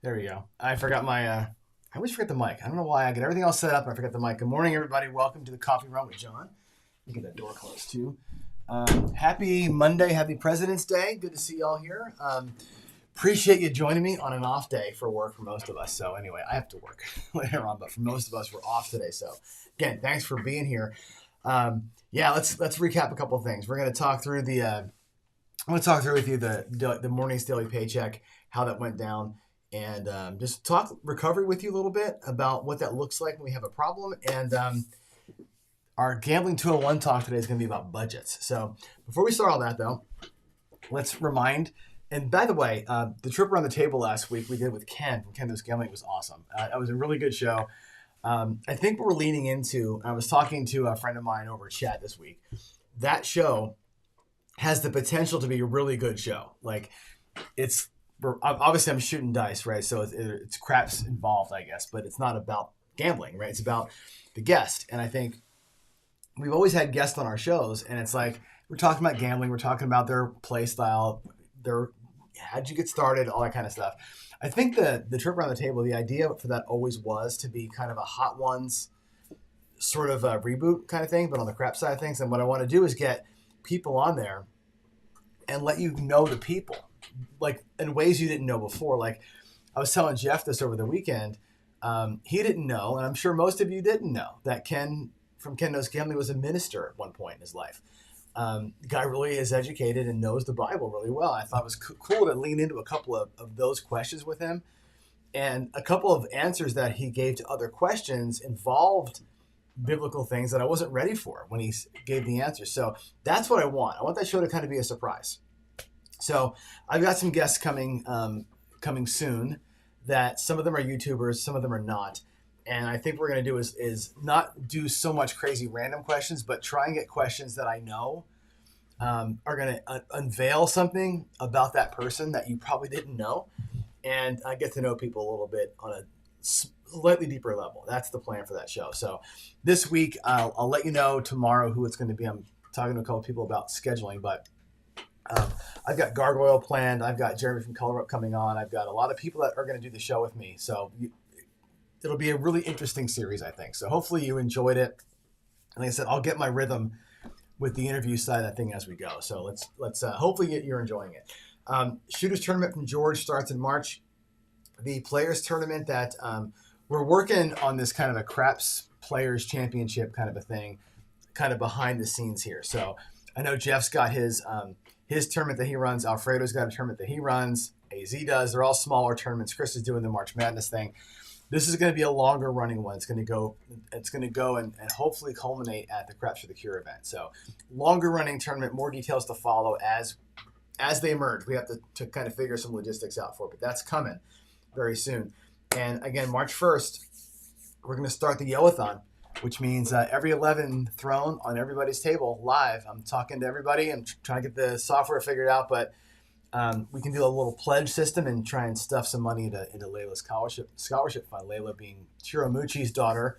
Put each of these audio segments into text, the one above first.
There we go. I forgot my. I always forget the mic. I don't know why. I get everything all set up and I forget the mic. Good morning, everybody. Welcome to the Coffee Run with John. You get that door closed too. Happy Monday. Happy President's Day. Good to see y'all here. Appreciate you joining me on an off day for work for most of us. So anyway, I have to work later on, but for most of us, we're off today. So again, thanks for being here. Let's recap a couple of things. We're going to talk through I'm going to talk through with you the morning's daily paycheck, how that went down. And just talk recovery with you a little bit about what that looks like when we have a problem. And our Gambling 201 talk today is going to be about budgets. So before we start all that, though, let's remind, and by the way, the trip around the table last week we did with Ken from Ken Knows Gambling was awesome. That was a really good show. I think what we're leaning into, I was talking to a friend of mine over chat this week, that show has the potential to be a really good show. Like obviously I'm shooting dice, right? So it's craps involved, I guess, but it's not about gambling, right? It's about the guest. And I think we've always had guests on our shows, and it's like we're talking about gambling, we're talking about their play style, how'd you get started, all that kind of stuff. I think the trip around the table, the idea for that always was to be kind of a Hot Ones sort of a reboot kind of thing, but on the crap side of things. And what I want to do is get people on there and let you know the people, like in ways you didn't know before. Like I was telling Jeff this over the weekend. He didn't know, and I'm sure most of you didn't know, that Ken from Ken Knows Gambling was a minister at one point in his life. The guy really is educated and knows the Bible really well. I thought it was cool to lean into a couple of those questions with him. And a couple of answers that he gave to other questions involved biblical things that I wasn't ready for when he gave the answers. So that's what I want. I want that show to kind of be a surprise. So I've got some guests coming soon that some of them are YouTubers, some of them are not. And I think what we're going to do is not do so much crazy random questions, but try and get questions that I know are going to unveil something about that person that you probably didn't know. And I get to know people a little bit on a slightly deeper level. That's the plan for that show. So this week, I'll let you know tomorrow who it's going to be. I'm talking to a couple of people about scheduling, but I've got Gargoyle planned. I've got Jeremy from Color Up coming on. I've got a lot of people that are going to do the show with me. So it'll be a really interesting series, I think. So hopefully you enjoyed it. And like I said, I'll get my rhythm with the interview side of that thing as we go. So let's hopefully you're enjoying it. Shooters Tournament from George starts in March. The Players Tournament that we're working on this kind of a craps Players Championship kind of a thing, kind of behind the scenes here. So I know Jeff's got his tournament that he runs. Alfredo's got a tournament that he runs. AZ does. They're all smaller tournaments. Chris is doing the March Madness thing. This is going to be a longer running one. It's going to go and hopefully culminate at the Craps for the Cure event. So longer running tournament, more details to follow as they emerge. We have to kind of figure some logistics out for it, but that's coming very soon. And again, March 1st, we're going to start the Yo-a-thon, which means every 11 thrown on everybody's table live. I'm talking to everybody. I'm trying to get the software figured out, but we can do a little pledge system and try and stuff some money into Layla's scholarship fund. Layla being Chiramuchi's daughter,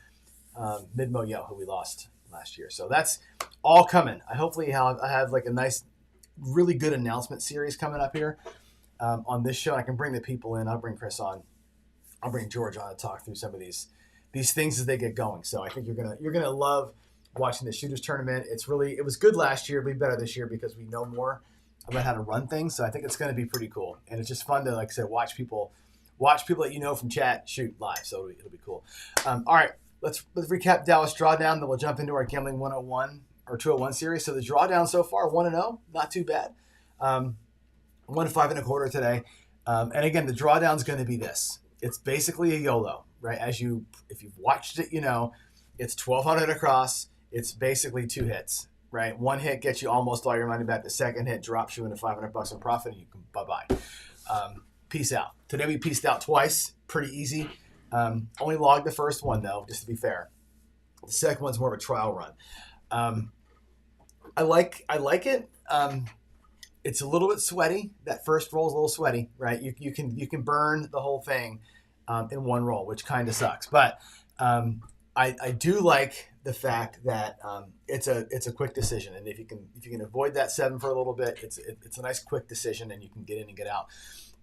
Midmo Yo, who we lost last year. So that's all coming. I have like a nice, really good announcement series coming up here on this show. I can bring the people in. I'll bring Chris on. I'll bring George on to talk through some of these things as they get going. So I think you're gonna love watching the Shooters Tournament. It was good last year. It'll be better this year because we know more about how to run things. So I think it's going to be pretty cool. And it's just fun to, like I said, watch people that you know from chat shoot live. So it'll be cool. All right, let's recap Dallas Drawdown. Then we'll jump into our Gambling 101 or 201 series. So the drawdown so far, 1-0, not too bad. 1 5 1/4 today. And again, the drawdown's going to be this. It's basically a YOLO, right? If you've watched it, you know, it's 1,200 across. It's basically 2 hits. Right, 1 hit gets you almost all your money back. The second hit drops you into $500 in profit, and you can bye-bye. Peace out. Today we pieced out twice, pretty easy. Only logged the first one though, just to be fair. The second one's more of a trial run. I like it. It's a little bit sweaty. That first roll is a little sweaty, right? You can burn the whole thing in one roll, which kind of sucks. But I do like the fact that it's a quick decision, and if you can avoid that 7 for a little bit, it's a nice quick decision, and you can get in and get out.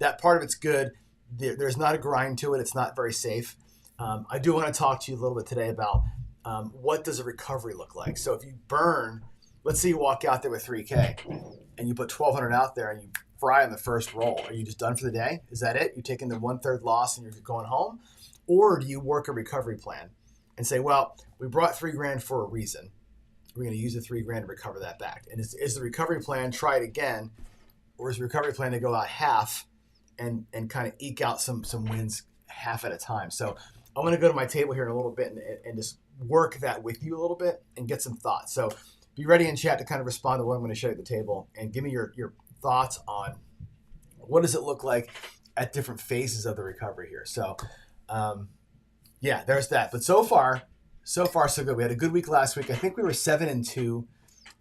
That part of it's good. there's not a grind to it. It's not very safe. I do want to talk to you a little bit today about what does a recovery look like. So if you burn, let's say you walk out there with 3K and you put 1,200 out there and you fry on the first roll. Are you just done for the day? Is that it? You're taking the 1/3 loss and you're going home? Or do you work a recovery plan and say, well, we brought $3,000 for a reason. We're going to use the $3,000 to recover that back. And is the recovery plan try it again, or is the recovery plan to go out half and kind of eke out some wins half at a time? So I'm going to go to my table here in a little bit and just work that with you a little bit and get some thoughts. So be ready in chat to kind of respond to what I'm going to show you at the table and give me your thoughts on what does it look like at different phases of the recovery here. So yeah, there's that. But so far so good. We had a good week last week. I think we were 7-2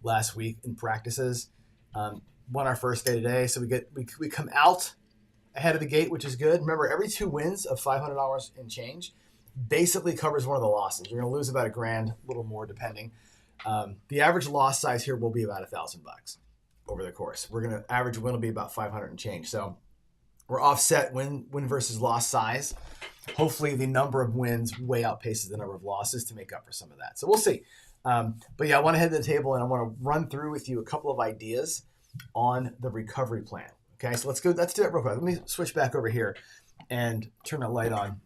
last week in practices. Won our first day today, so we come out ahead of the gate, which is good. Remember, every 2 wins of $500 and change basically covers one of the losses. You're going to lose about $1,000, a little more depending. The average loss size here will be about $1,000 over the course. We're going to average win will be about 500 and change. So we're offset win versus loss size. Hopefully the number of wins way outpaces the number of losses to make up for some of that. So we'll see. But yeah, I want to head to the table and I want to run through with you a couple of ideas on the recovery plan. Okay, so let's do it real quick. Let me switch back over here and turn that light on.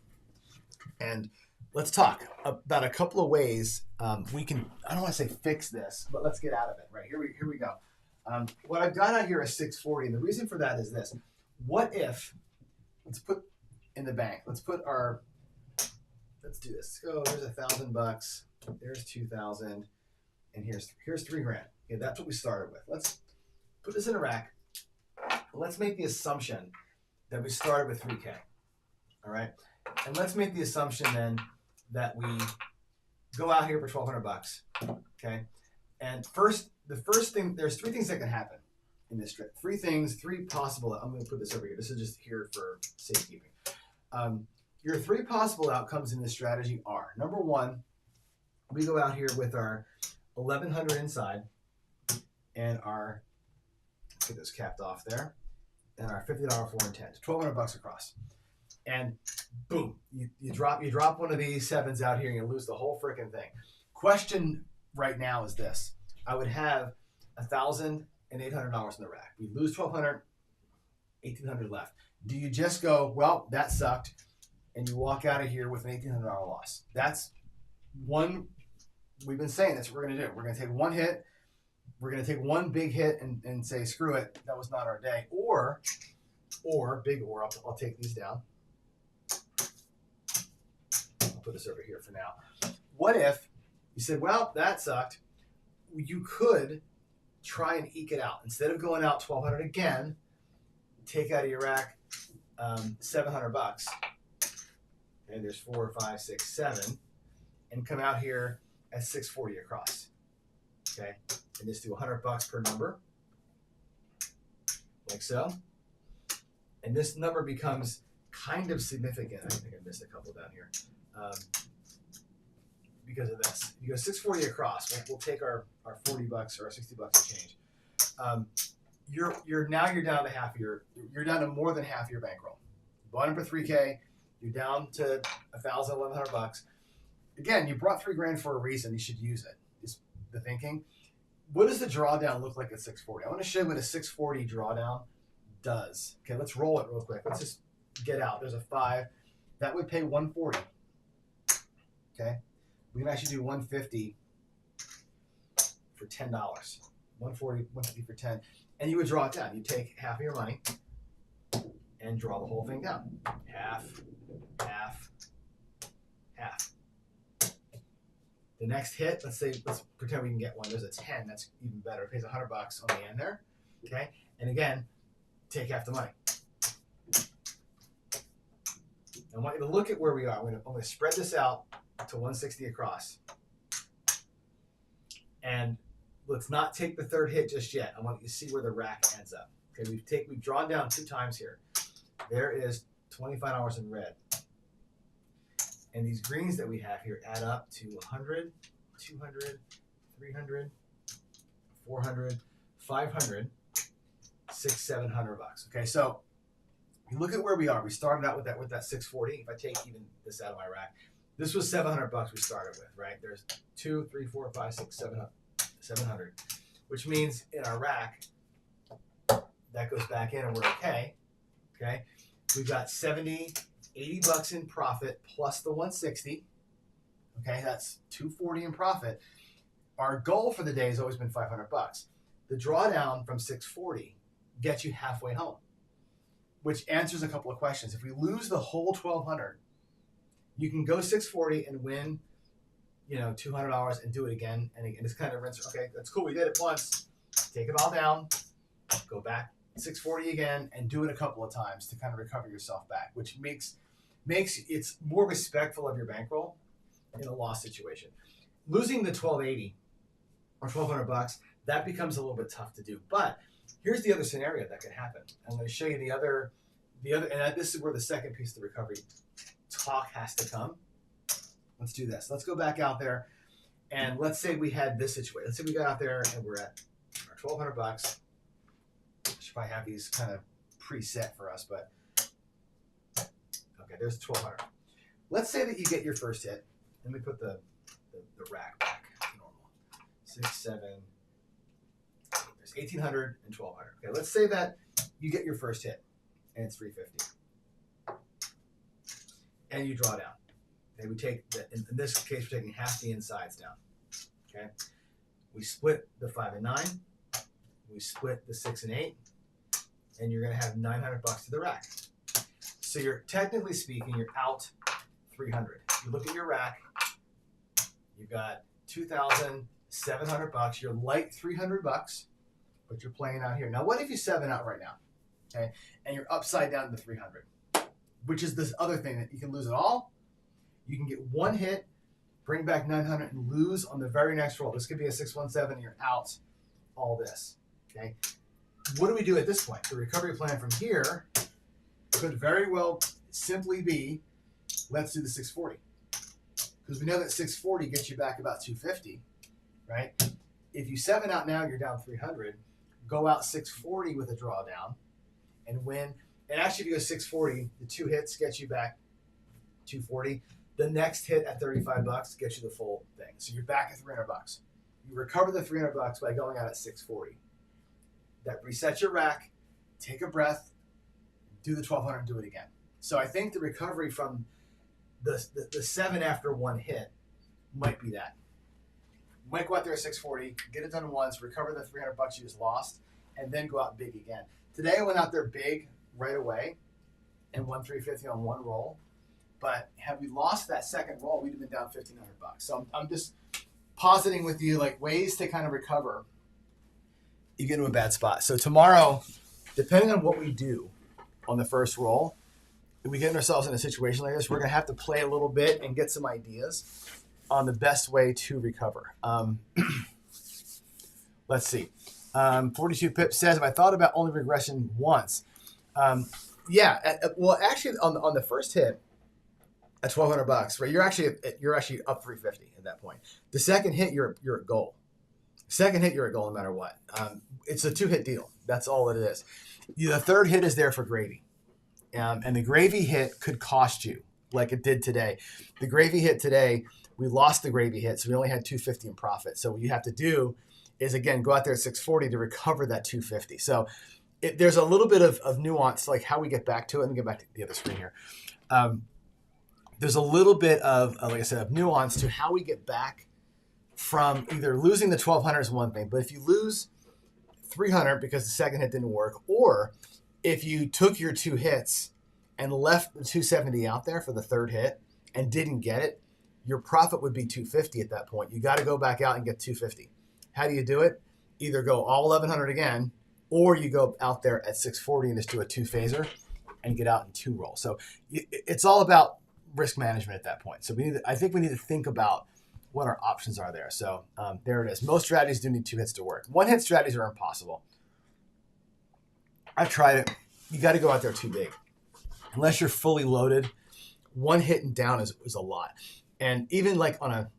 And let's talk about a couple of ways we can, I don't want to say fix this, but let's get out of it. Right, here we go. What I've got out here is 640. And the reason for that is this. What if, let's put in the bank, let's do this. So there's $1,000, there's 2,000, and here's $3,000. Okay, that's what we started with. Let's put this in a rack. Let's make the assumption that we started with 3K. All right. And let's make the assumption then that we go out here for $1,200. Okay. And the first thing, there's 3 things that can happen in this trip. 3 possible. I'm going to put this over here. This is just here for safekeeping. Your 3 possible outcomes in this strategy are, number 1, we go out here with our 1,100 inside and our, get this capped off there, and our $50 4 and 10, $1,200 across. And boom, you drop one of these 7s out here and you lose the whole freaking thing. Question right now is this. I would have $1,800 in the rack. We lose $1,200, $1,800 left. Do you just go, well, that sucked, and you walk out of here with an $1,800 loss? That's one, we've been saying that's what we're going to do. We're going to take one hit. We're going to take one big hit and say, screw it, that was not our day. Or big or, I'll take these down. I'll put this over here for now. What if you said, well, that sucked. You could try and eke it out. Instead of going out $1,200 again, take out of your rack $700. Okay, there's 4, 5, 6, 7, and come out here at 640 across. Okay, and just do $100 per number, like so. And this number becomes kind of significant. I think I missed a couple down here because of this. If you go 640 across, we'll take our $40 or our $60 and change. You're down to you're down to more than half your bankroll. Bought them for 3K, you're down to $1,000, $1,100. Again, you brought $3,000 for a reason. You should use it. Is the thinking. What does the drawdown look like at 640? I want to show you what a 640 drawdown does. Okay, let's roll it real quick. Let's just get out. There's a 5. That would pay 140. Okay, we can actually do 150 for $10. 150 for 10. And you would draw it down. You take half of your money and draw the whole thing down. Half, half, half. The next hit, let's pretend we can get one. There's a 10. That's even better. It pays $100 on the end there. Okay. And again, take half the money. I want you to look at where we are. I'm going to spread this out to 160 across. And let's not take the third hit just yet. I want you to see where the rack ends up. Okay, we've drawn down 2 times here. There is $25 in red. And these greens that we have here add up to 100, 200, 300, 400, 500, $600, $700. Okay, so You look at where we are. We started out with that 640. If I take even this out of my rack, this was $700 we started with, right? There's 2, 3, 4, 5, 6, 700, which means in our rack, that goes back in and we're okay. Okay. We've got 70, 80 bucks in profit plus the 160. Okay. That's 240 in profit. Our goal for the day has always been 500 bucks. The drawdown from 640 gets you halfway home, which answers a couple of questions. If we lose the whole 1,200, you can go 640 and win, $200 and do it again. And just kind of rinse. Okay, that's cool. We did it once. Take it all down, go back 640 again, and do it a couple of times to kind of recover yourself back, which makes it's more respectful of your bankroll in a loss situation. Losing the 1,280 or 1,200 bucks, that becomes a little bit tough to do. But here's the other scenario that could happen. I'm going to show you the other, and this is where the second piece of the recovery talk has to come. Let's do this. Let's go back out there, and let's say we had this situation. Let's say we got out there and we're at our 1,200 bucks. Should probably have these kind of preset for us, but okay, there's 1,200. Let's say that you get your first hit. Let me put the rack back to normal. 6, 7. There's 1,800 and 1,200. Okay, let's say that you get your first hit, and it's 350, and you draw down. Okay, we take in this case, we're taking half the insides down. Okay, we split the 5 and 9. We split the 6 and 8, and you're going to have 900 bucks to the rack. So you're technically speaking, you're out 300. You look at your rack, you've got 2,700 bucks. You're light 300 bucks, but you're playing out here. Now, what if you 7 out right now, okay, and you're upside down to 300, which is this other thing that you can lose it all. You can get one hit, bring back 900, and lose on the very next roll. This could be a 617, and you're out all this. Okay, what do we do at this point? The recovery plan from here could very well simply be, let's do the 640, because we know that 640 gets you back about 250, right? If you 7 out now, you're down 300. Go out 640 with a drawdown and win. And actually, if you go 640, the 2 hits get you back 240. The next hit at 35 bucks gets you the full thing. So you're back at 300 bucks. You recover the 300 bucks by going out at 640. That resets your rack. Take a breath. Do the 1,200 and do it again. So I think the recovery from the 7 after one hit might be that. You might go out there at 640, get it done once, recover the 300 bucks you just lost, and then go out big again. Today I went out there big right away and won 350 on one roll. But had we lost that second roll, we'd have been down 1,500 bucks. So I'm just positing with you like ways to kind of recover. You get into a bad spot. So tomorrow, depending on what we do on the first roll, if we get ourselves in a situation like this, we're going to have to play a little bit and get some ideas on the best way to recover. Let's see. 42 Pip says, if I thought about only regression once. Well, actually, on the first hit, at 1,200 bucks, right? You're actually up 350 at that point. The second hit, you're at goal. Second hit, you're at goal no matter what. It's a 2-hit deal. That's all it is. The third hit is there for gravy, and the gravy hit could cost you, like it did today. The gravy hit today, we lost the gravy hit, so we only had 250 in profit. So what you have to do is again go out there at 640 to recover that 250. So there's a little bit of nuance, like how we get back to it. Let me get back to the other screen here. There's a little bit of, like I said, of nuance to how we get back from either losing the 1,200 is one thing, but if you lose 300 because the second hit didn't work, or if you took your 2 hits and left the 270 out there for the third hit and didn't get it, your profit would be 250 at that point. You got to go back out and get 250. How do you do it? Either go all 1,100 again, or you go out there at 640 and just do a 2-phaser and get out in 2 rolls. So it's all about risk management at that point. So I think we need to think about what our options are there. So there it is. Most strategies do need 2 hits to work. 1-hit strategies are impossible. I've tried it. You got to go out there too big. Unless you're fully loaded, 1 hit and down is a lot. And even like on a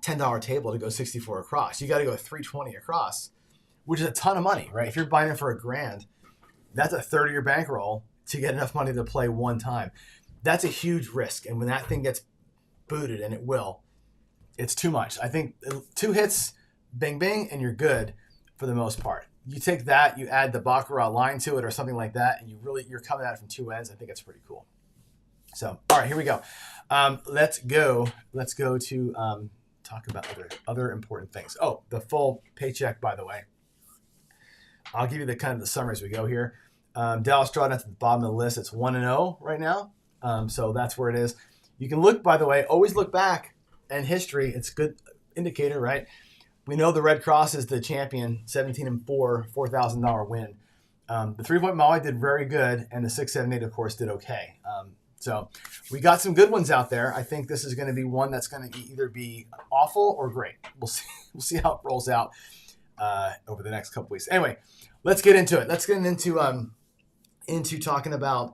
$10 table to go 64 across, you got to go 320 across, which is a ton of money, right? If you're buying it for $1,000, that's a third of your bankroll to get enough money to play one time. That's a huge risk. And when that thing gets booted, and it will, it's too much. I think 2 hits, bing, bing, and you're good for the most part. You take that, you add the baccarat line to it or something like that, and you're coming at it from 2 ends. I think it's pretty cool. So, all right, here we go. Let's go to talk about other important things. Oh, the full paycheck, by the way. I'll give you the kind of the summary as we go here. Dallas Drawdown at the bottom of the list. It's 1-0 right now. So that's where it is. You can look, by the way, always look back in history. It's a good indicator, right? We know the Red Cross is the champion, 17-4, $4,000 win. The 3-point Molly did very good, and the 6-7-8, of course, did okay. So we got some good ones out there. I think this is going to be one that's going to either be awful or great. We'll see. We'll see how it rolls out over the next couple weeks. Anyway, let's get into it. Let's get into talking about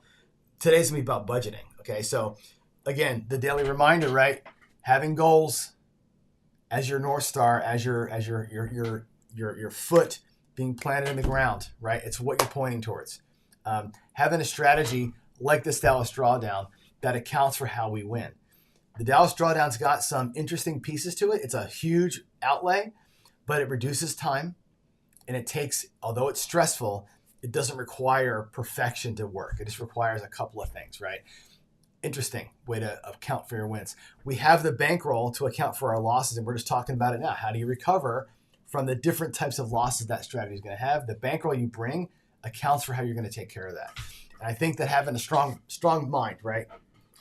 today's going to be about budgeting. Okay, so again, the daily reminder, right? Having goals as your North Star, as your foot being planted in the ground, right? It's what you're pointing towards. Having a strategy like this Dallas Drawdown that accounts for how we win. The Dallas Drawdown's got some interesting pieces to it. It's a huge outlay, but it reduces time, and it takes, although it's stressful, it doesn't require perfection to work. It just requires a couple of things, right? Interesting way to account for your wins. We have the bankroll to account for our losses, and we're just talking about it now. How do you recover from the different types of losses that strategy is going to have? The bankroll you bring accounts for how you're going to take care of that. And I think that having a strong mind, right?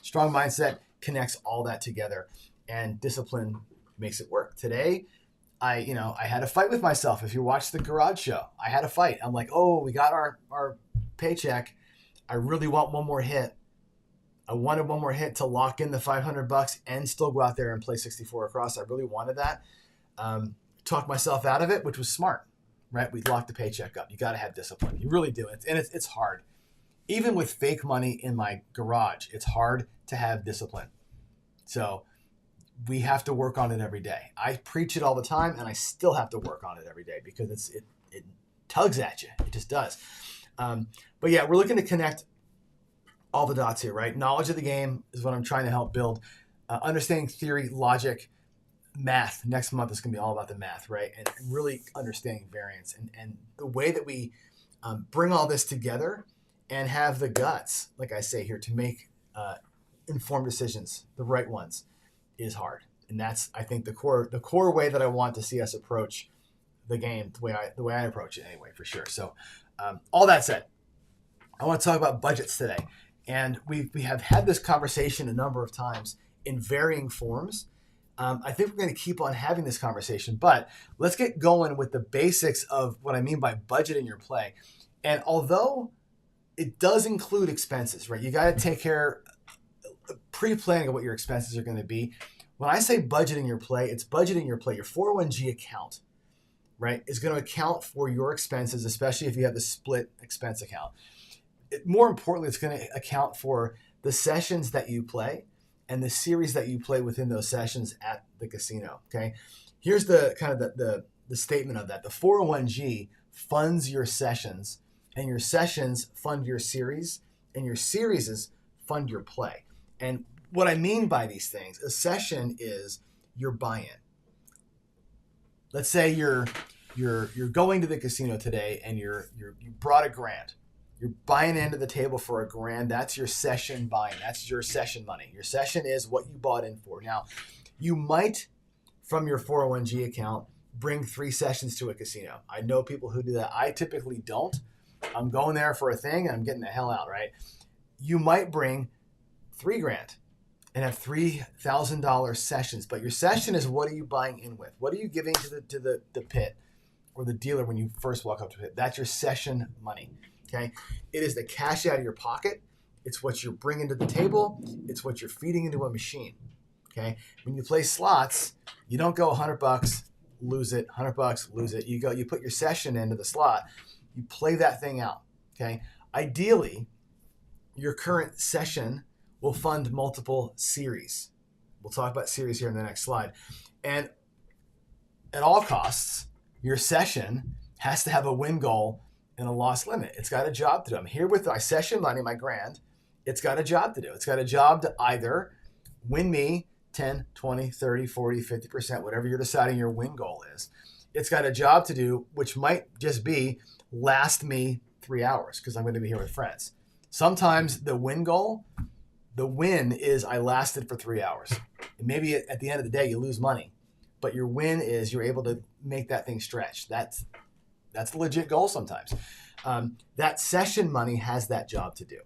Strong mindset connects all that together, and discipline makes it work. Today, I had a fight with myself. If you watch the garage show, I had a fight. I'm like, oh, we got our paycheck. I really want one more hit. I wanted one more hit to lock in the $500 and still go out there and play 64 across. I really wanted that. Talked myself out of it, which was smart, right? We locked the paycheck up. You got to have discipline. You really do. It's hard. Even with fake money in my garage, it's hard to have discipline. So we have to work on it every day. I preach it all the time, and I still have to work on it every day because it tugs at you. It just does. But yeah, we're looking to connect all the dots here, right? Knowledge of the game is what I'm trying to help build. Understanding theory, logic, math. Next month is going to be all about the math, right? And really understanding variance and the way that we bring all this together and have the guts, like I say here, to make informed decisions, the right ones, is hard. And that's, I think, the core way that I want to see us approach the game, the way I approach it anyway, for sure. So all that said, I want to talk about budgets today. And we have had this conversation a number of times in varying forms. I think we're going to keep on having this conversation, but let's get going with the basics of what I mean by budgeting your play. And although it does include expenses, right? You got to take care, pre-planning of what your expenses are going to be. When I say budgeting your play, it's budgeting your play. Your 401g account, right, is going to account for your expenses, especially if you have the split expense account. More importantly, it's going to account for the sessions that you play and the series that you play within those sessions at the casino. Okay, here's the kind of the statement of that. The 401g funds your sessions, and your sessions fund your series, and your series fund your play. And what I mean by these things, a session is your buy-in. Let's say you're going to the casino today, and you brought $1,000. You're buying into the table for $1,000. That's your session buy-in. That's your session money. Your session is what you bought in for. Now, you might, from your 401g account, bring 3 sessions to a casino. I know people who do that. I typically don't. I'm going there for a thing, and I'm getting the hell out, right? You might bring $3,000 and have $3,000 sessions. But your session is, what are you buying in with? What are you giving to the pit or the dealer when you first walk up to it? That's your session money. Okay, it is the cash out of your pocket. It's what you're bringing to the table. It's what you're feeding into a machine. Okay, when you play slots, you don't go $100, lose it, $100, lose it. You put your session into the slot. You play that thing out. Okay, ideally, your current session will fund multiple series. We'll talk about series here in the next slide. And at all costs, your session has to have a win goal and a loss limit. It's got a job to do. I'm here with my session money, my grand. It's got a job to do. It's got a job to either win me 10, 20, 30, 40, 50%, whatever you're deciding your win goal is. It's got a job to do, which might just be last me 3 hours because I'm going to be here with friends. Sometimes the win goal, the win is I lasted for 3 hours. And maybe at the end of the day, you lose money. But your win is you're able to make that thing stretch. That's the legit goal sometimes. That session money has that job to do.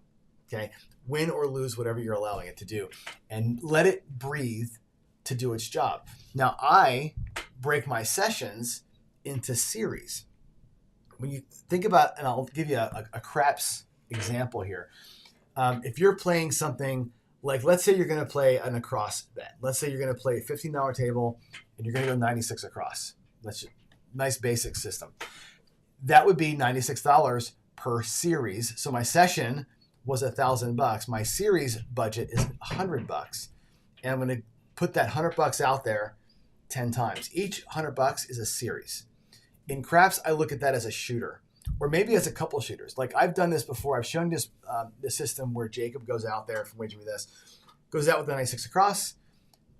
Okay? Win or lose whatever you're allowing it to do. And let it breathe to do its job. Now, I break my sessions into series. When you think about, and I'll give you a craps example here. If you're playing something like, let's say you're going to play an across bet. Let's say you're going to play a $15 table and you're going to go 96 across. Nice basic system. That would be $96 per series. So my session was $1,000. My series budget is $100. And I'm going to put that $100 out there 10 times. Each $100 is a series. In craps, I look at that as a shooter, or maybe as a couple shooters. Like I've done this before. I've shown this system where Jacob goes out there from Waging Me This, goes out with the 96 across,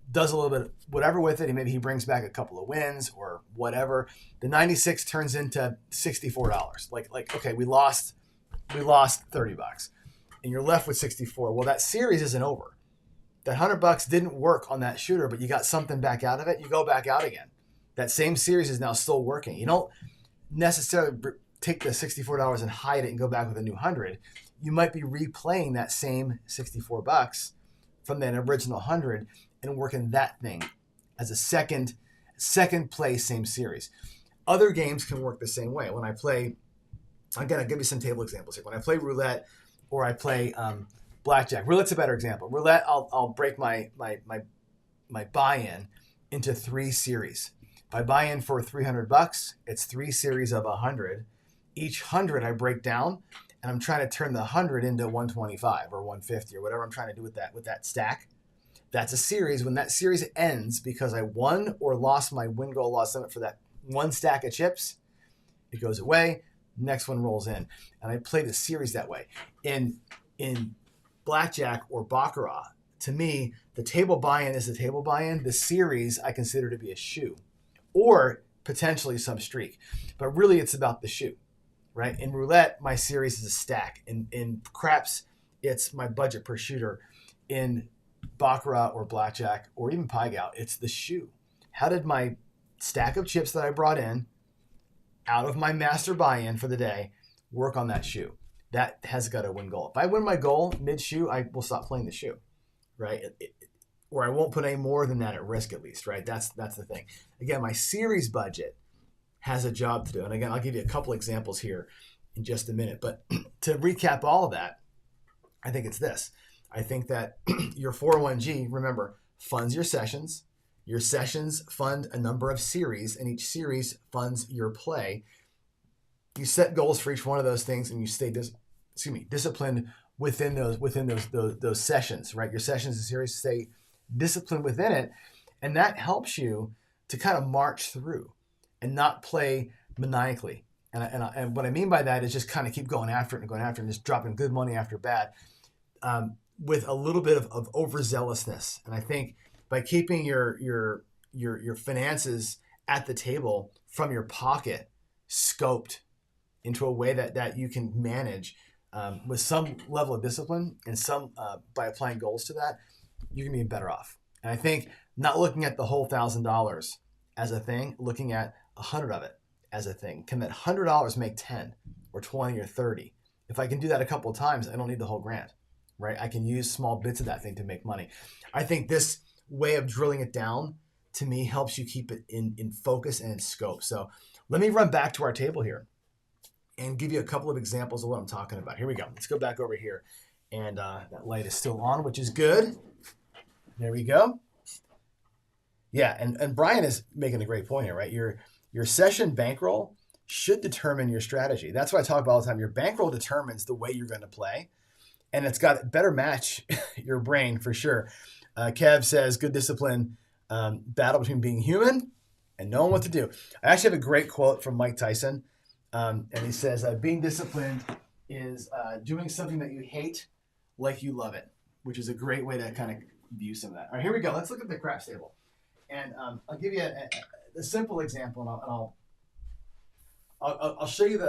does a little bit of whatever with it. And maybe he brings back a couple of wins or whatever. The 96 turns into $64. Like okay, we lost $30, and you're left with 64. Well, that series isn't over. That $100 didn't work on that shooter, but you got something back out of it. You go back out again. That same series is now still working. You don't necessarily take the $64 and hide it and go back with a new 100. You might be replaying that same $64 from that original 100 and working that thing as a second play, same series. Other games can work the same way. When I play, again, I'll give you some table examples here. When I play roulette or I play blackjack, roulette's a better example. Roulette, I'll break my buy-in into 3 series. If I buy in for $300, it's 3 series of 100. Each 100 I break down, and I'm trying to turn the 100 into 125 or 150 or whatever I'm trying to do with that stack. That's a series. When that series ends because I won or lost my win goal loss limit for that one stack of chips, it goes away. Next one rolls in, and I play the series that way. In blackjack or baccarat, to me, the table buy-in is the table buy-in. The series I consider to be a shoe, or potentially some streak. But really, it's about the shoe, right? In roulette, my series is a stack. In craps, it's my budget per shooter. In baccarat or blackjack or even pie gout, it's the shoe. How did my stack of chips that I brought in out of my master buy-in for the day work on that shoe? That has got a win goal. If I win my goal mid-shoe, I will stop playing the shoe, right? Or I won't put any more than that at risk, at least, right? That's the thing. Again, my series budget has a job to do. And again, I'll give you a couple examples here in just a minute. But to recap all of that, I think it's this. I think that your 401g, remember, funds your sessions. Your sessions fund a number of series, and each series funds your play. You set goals for each one of those things, and you stay disciplined within those sessions, right? Your sessions and series stay disciplined within it, and that helps you to kind of march through and not play maniacally. And what I mean by that is just kind of keep going after it and just dropping good money after bad, with a little bit of overzealousness. And I think by keeping your finances at the table from your pocket, scoped into a way that you can manage with some level of discipline and some by applying goals to that, you can be better off. And I think not looking at the whole $1,000 as a thing, looking at 100 of it as a thing. Can that $100 make 10 or 20 or 30? If I can do that a couple of times, I don't need the whole grand, right? I can use small bits of that thing to make money. I think this way of drilling it down, to me, helps you keep it in focus and in scope. So let me run back to our table here and give you a couple of examples of what I'm talking about. Here we go. Let's go back over here. And that light is still on, which is good. There we go. Yeah, and Brian is making a great point here, right? Your session bankroll should determine your strategy. That's what I talk about all the time. Your bankroll determines the way you're going to play, and it's got better match your brain for sure. Kev says, good discipline, battle between being human and knowing what to do. I actually have a great quote from Mike Tyson. And he says, being disciplined is doing something that you hate like you love it, which is a great way to kind of view some of that. All right, here we go. Let's look at the craps table. And I'll give you a simple example, and I'll show you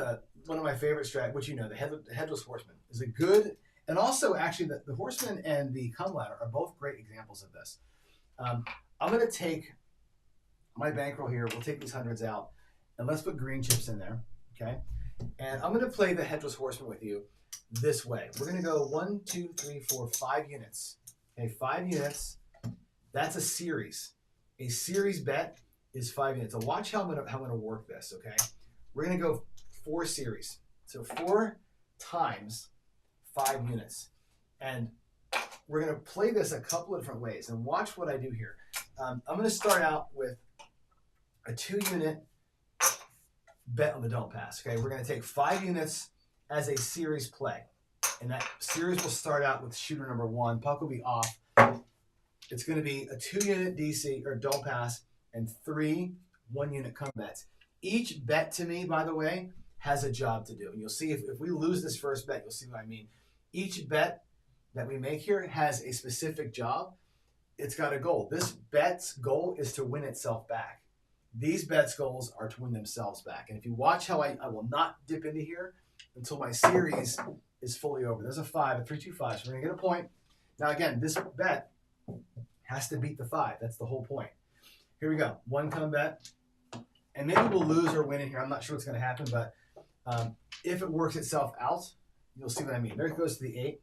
one of my favorite strategies, which the headless horseman is a good, and also actually the horseman and the come ladder are both great examples of this. I'm going to take my bankroll here. We'll take these hundreds out, and let's put green chips in there, okay? And I'm going to play the headless horseman with you this way. We're going to go 1, 2, 3, 4, 5 units. Okay, 5 units. That's a series. A series bet is 5 units. So watch how I'm going to work this, okay? We're going to go 4 series. So 4 times 5 units. And we're going to play this a couple of different ways. And watch what I do here. I'm going to start out with a 2-unit bet on the don't pass. Okay, we're going to take 5 units as a series play. And that series will start out with shooter number 1. Puck will be off. It's going to be a 2-unit DC or don't pass and 3 1-unit come bets. Each bet to me, by the way, has a job to do. And you'll see if we lose this first bet, you'll see what I mean. Each bet that we make here has a specific job. It's got a goal. This bet's goal is to win itself back. These bets' goals are to win themselves back. And if you watch how I will not dip into here until my series is fully over. There's a 5, a 3, 2, 5. So we're going to get a point. Now, again, this bet has to beat the 5. That's the whole point. Here we go. 1 come bet. And maybe we'll lose or win in here. I'm not sure what's going to happen, but if it works itself out, you'll see what I mean. There it goes to the 8.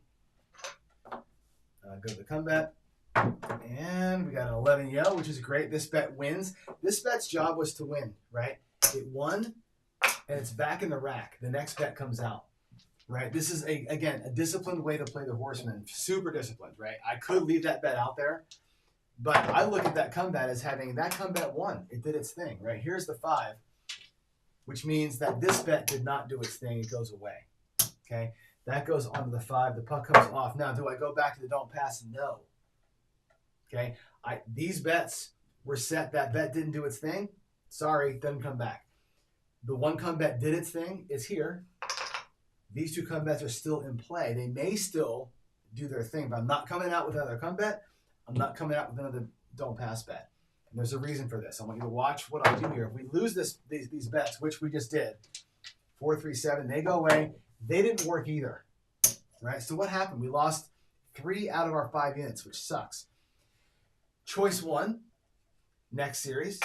Go to the come bet. And we got an 11 yellow, which is great. This bet wins. This bet's job was to win, right? It won, and it's back in the rack. The next bet comes out, right? This is, again, a disciplined way to play the horseman. Super disciplined, right? I could leave that bet out there, but I look at that come bet as having that come bet won. It did its thing, right? Here's the 5, which means that this bet did not do its thing. It goes away, okay? That goes onto the 5. The puck comes off. Now, do I go back to the don't pass? No. Okay, these bets were set. That bet didn't do its thing. Sorry, doesn't come back. The 1 come bet did its thing. It's here. These 2 come bets are still in play. They may still do their thing, but I'm not coming out with another come bet. I'm not coming out with another don't pass bet. And there's a reason for this. I want you to watch what I do here. If we lose these bets, which we just did, 4, 3, 7, they go away. They didn't work either, right? So what happened? We lost 3 out of our 5 units, which sucks. Choice 1, next series.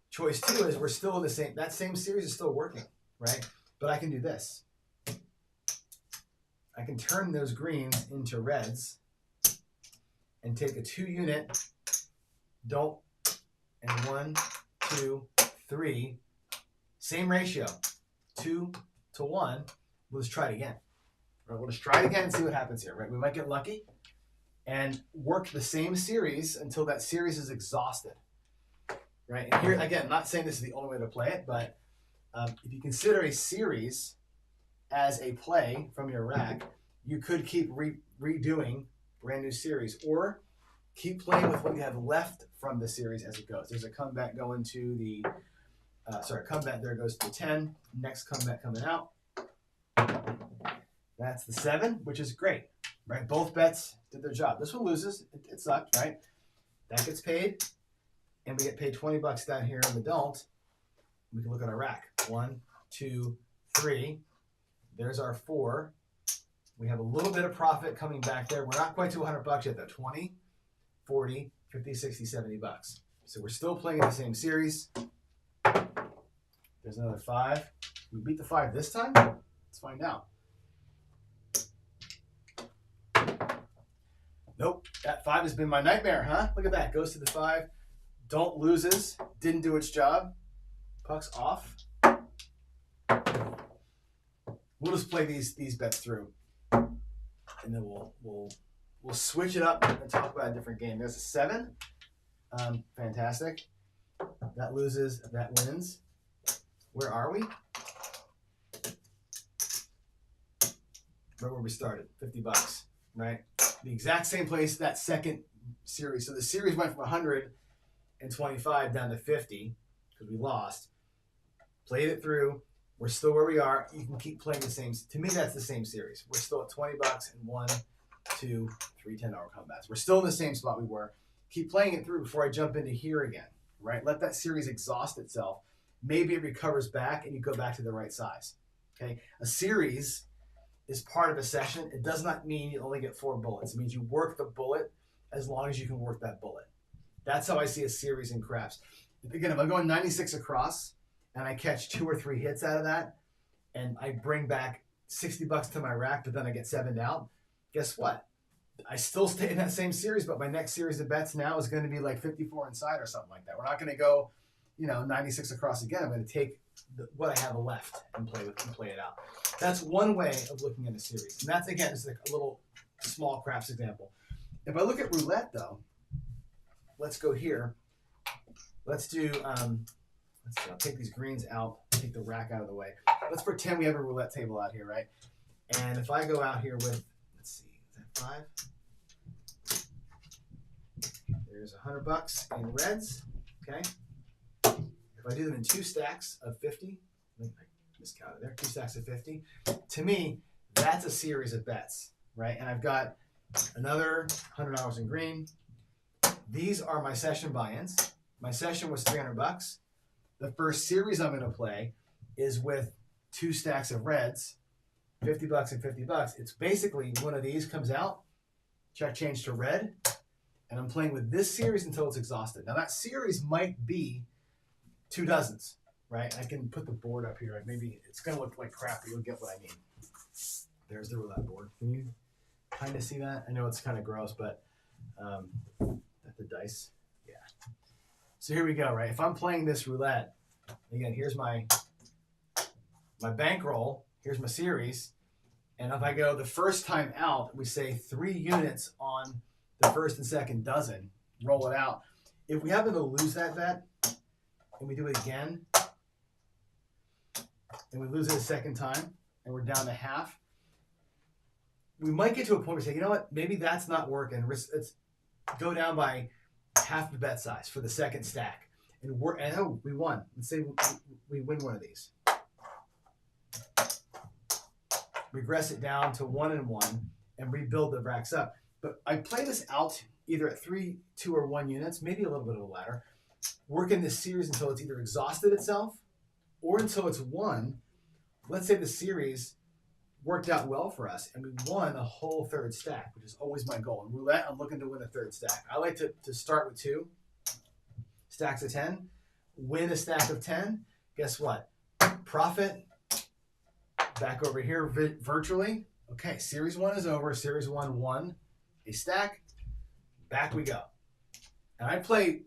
Choice 2 is we're still in the same, that same series is still working, right? But I can do this. I can turn those greens into reds and take a 2-unit don't and 1, 2, 3. Same ratio, 2 to 1. Let's try it again. Right, we'll just try it again and see what happens here, right? We might get lucky and work the same series until that series is exhausted, right? And here, again, I'm not saying this is the only way to play it, but if you consider a series as a play from your rack, you could keep redoing brand new series or keep playing with what you have left from the series as it goes. There's a comeback going to the, comeback there goes to the 10. Next comeback coming out. That's the 7, which is great, right? Both bets did their job. This one loses. It sucked, right? That gets paid, and we get paid $20 down here in the don't. We can look at our rack. 1, 2, 3. There's our 4. We have a little bit of profit coming back there. We're not quite to $100 yet, though. 20, 40, 50, 60, $70. So we're still playing in the same series. There's another 5. We beat the 5 this time? Let's find out. Nope, that 5 has been my nightmare, huh? Look at that, goes to the 5. Don't loses, didn't do its job. Puck's off. We'll just play these bets through, and then we'll switch it up and talk about a different game. There's a 7, fantastic. That loses, that wins. Where are we? Right where we started, $50, right? The exact same place that second series. So the series went from 125 down to 50 because we lost. Played it through. We're still where we are. You can keep playing the same. To me, that's the same series. We're still at $20 and 1, 2, 3 $10 combats. We're still in the same spot we were. Keep playing it through before I jump into here again, right? Let that series exhaust itself. Maybe it recovers back and you go back to the right size, okay? A series is part of a session. It does not mean you only get 4 bullets. It means you work the bullet as long as you can work that bullet. That's how I see a series in craps. Again, if I'm going 96 across and I catch 2 or 3 hits out of that and I bring back $60 to my rack, but then I get 7'd out, guess what? I still stay in that same series, but my next series of bets now is going to be like 54 inside or something like that. We're not going to go, 96 across again. I'm going to take what I have left and play it out. That's one way of looking at a series. And that's, again, just like a little small craps example. If I look at roulette, though, let's go here. Let's do, let's see, I'll take these greens out, take the rack out of the way. Let's pretend we have a roulette table out here, right? And if I go out here with, let's see, is that 5? There's $100 in reds, okay? If I do them in 2 stacks of 50, I miscounted there, 2 stacks of 50, to me, that's a series of bets, right? And I've got another $100 in green. These are my session buy-ins. My session was $300. The first series I'm going to play is with 2 stacks of reds, $50 and $50. It's basically one of these comes out, check change to red, and I'm playing with this series until it's exhausted. Now that series might be 2 dozens, right? I can put the board up here. Maybe it's going to look like crap, but you'll get what I mean. There's the roulette board. Can you kind of see that? I know it's kind of gross, but the dice, yeah. So here we go, right? If I'm playing this roulette, again, here's my bankroll. Here's my series. And if I go the first time out, we say 3 units on the first and second dozen, roll it out. If we happen to lose that bet, and we do it again, and we lose it a second time, and we're down to half, we might get to a point where we say, you know what, maybe that's not working. Let's go down by half the bet size for the second stack. And we won. Let's say we win one of these. Regress it down to 1 and 1 and rebuild the racks up. But I play this out either at 3, 2, or 1 units, maybe a little bit of a ladder, working this series until it's either exhausted itself or until it's won. Let's say the series worked out well for us and we won a whole 3rd stack, which is always my goal. In roulette, I'm looking to win a 3rd stack. I like to start with 2 stacks of 10, win a stack of 10. Guess what? Profit. Back over here virtually. Okay, series 1 is over. Series 1 won a stack. Back we go. And I play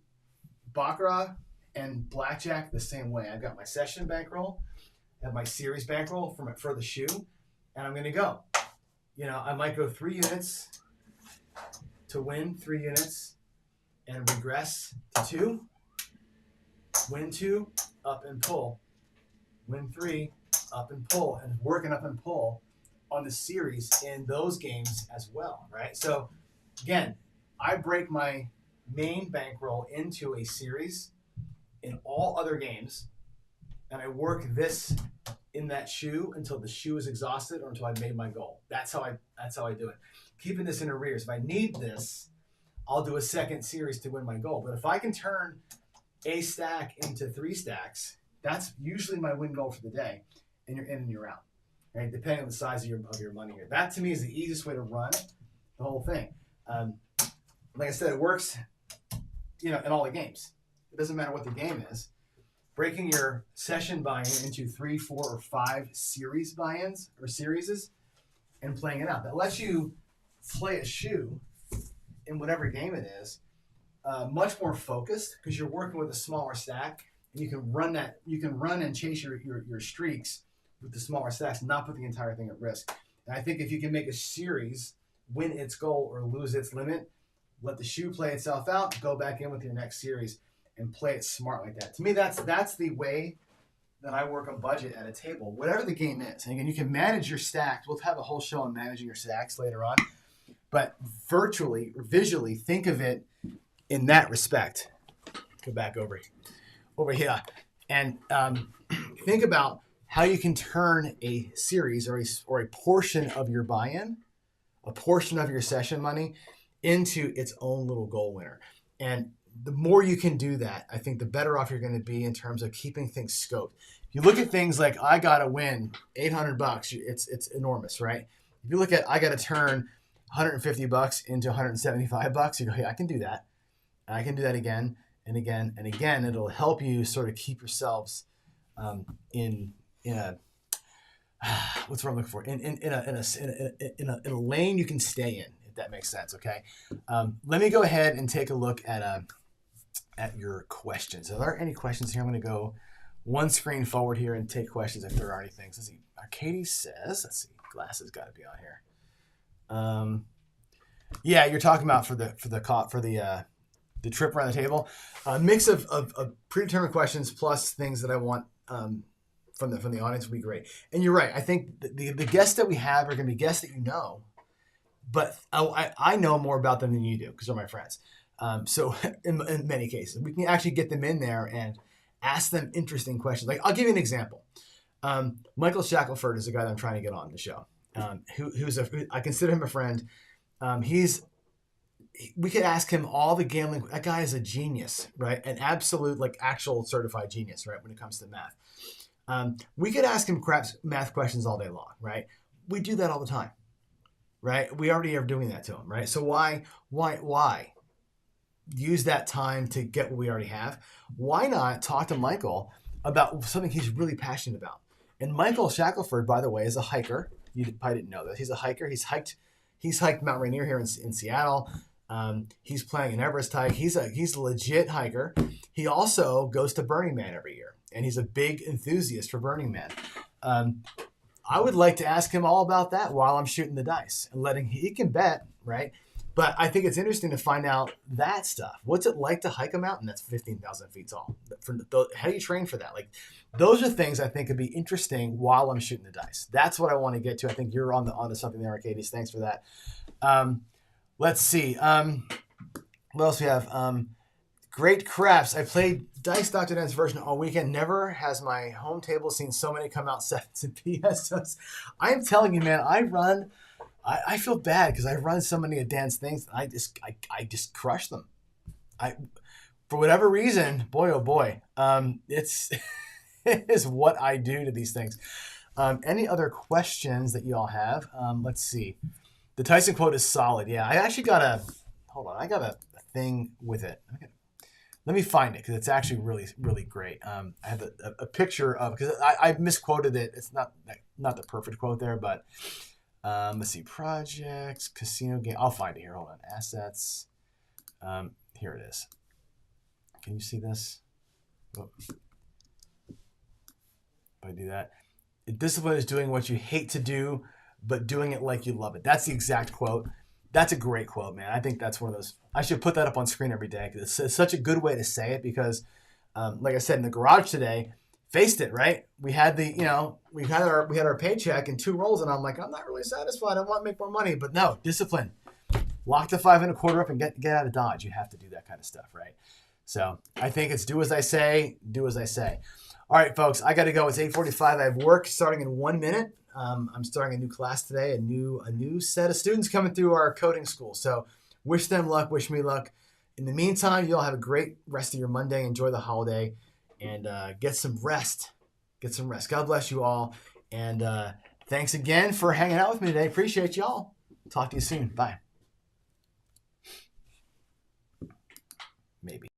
Baccarat and Blackjack the same way. I've got my session bankroll, I have my series bankroll for the shoe, and I'm going to go. I might go 3 units to win 3 units and regress to 2, win 2, up and pull, win 3, up and pull, and working up and pull on the series in those games as well, right? So again, I break my main bankroll into a series in all other games, and I work this in that shoe until the shoe is exhausted or until I've made my goal. That's how I do it. Keeping this in arrears. If I need this, I'll do a second series to win my goal. But if I can turn a stack into 3 stacks, that's usually my win goal for the day, and you're in and you're out, right? Depending on the size of your money here. That to me is the easiest way to run the whole thing. Like I said, it works, in all the games. It doesn't matter what the game is. Breaking your session buy-in into 3, 4, or 5 series buy-ins or series and playing it out. That lets you play a shoe in whatever game it is, much more focused because you're working with a smaller stack. And you can run and chase your streaks with the smaller stacks and not put the entire thing at risk. And I think if you can make a series win its goal or lose its limit, let the shoe play itself out, go back in with your next series and play it smart like that. To me, that's the way that I work a budget at a table, whatever the game is. And again, you can manage your stacks. We'll have a whole show on managing your stacks later on. But virtually or visually, think of it in that respect. Go back over here. And think about how you can turn a series or a portion of your buy-in, a portion of your session money into its own little goal winner. And the more you can do that, I think the better off you're going to be in terms of keeping things scoped. If you look at things like I got to win $800, it's enormous, right? If you look at I got to turn $150 into $175, you go, hey, I can do that. I can do that again and again and again. It'll help you sort of keep yourselves in a what's what I'm looking for in a lane you can stay in, if that makes sense. Okay, let me go ahead and take a look at your questions. Are there any questions here? I'm going to go one screen forward here and take questions if there are any things. Let's see. Katie says, let's see, glasses got to be on here. Yeah, you're talking about for the trip around the table, a mix of predetermined questions plus things that I want from the audience would be great. And you're right. I think the guests that we have are going to be guests that you know, but I know more about them than you do because they're my friends. So in many cases, we can actually get them in there and ask them interesting questions. Like I'll give you an example. Michael Shackelford is a guy that I'm trying to get on the show. I consider him a friend. We could ask him all the gambling. That guy is a genius, right? An absolute, like actual certified genius, right? When it comes to math. We could ask him math questions all day long, right? We do that all the time, right? We already are doing that to him, right? So why use that time to get what we already have? Why not talk to Michael about something he's really passionate about? And Michael Shackelford, by the way, is a hiker. You probably didn't know this. He's a hiker. He's hiked Mount Rainier here in Seattle. He's playing an Everest hike. He's a legit hiker. He also goes to Burning Man every year, and he's a big enthusiast for Burning Man. I would like to ask him all about that while I'm shooting the dice and he can bet, right? But I think it's interesting to find out that stuff. What's it like to hike a mountain that's 15,000 feet tall? How do you train for that? Like, those are things I think could be interesting while I'm shooting the dice. That's what I want to get to. I think you're onto something there, Arcadius. Thanks for that. Let's see. What else we have? Great craps. I played Dice Dr. Dan's version all weekend. Never has my home table seen so many come out sevens and PSs. I am telling you, man, I feel bad because I run so many of Dan's things. I just crush them. For whatever reason, boy, oh boy, it is what I do to these things. Any other questions that you all have? Let's see. The Tyson quote is solid. Yeah, I actually got a thing with it. Let me find it because it's actually really, really great. I have a picture of, because I misquoted it. It's not the perfect quote there, but let's see. Projects, casino game. I'll find it here. Hold on. Assets. Here it is. Can you see this? Oh. If I do that. Discipline is doing what you hate to do, but doing it like you love it. That's the exact quote. That's a great quote, man. I think that's one of those. I should put that up on screen every day because it's such a good way to say it. Because, like I said, in the garage today, faced it, right? We had we had our paycheck and 2 rolls, and I'm like, I'm not really satisfied. I want to make more money, but no, discipline. Lock the 5 1/4 up and get out of Dodge. You have to do that kind of stuff, right? So I think it's do as I say, do as I say. All right, folks, I got to go. It's 8:45. I have work starting in 1 minute. I'm starting a new class today, a new set of students coming through our coding school. So wish them luck, wish me luck. In the meantime, you all have a great rest of your Monday. Enjoy the holiday and get some rest. Get some rest. God bless you all. And thanks again for hanging out with me today. Appreciate you all. Talk to you soon. Bye. Maybe.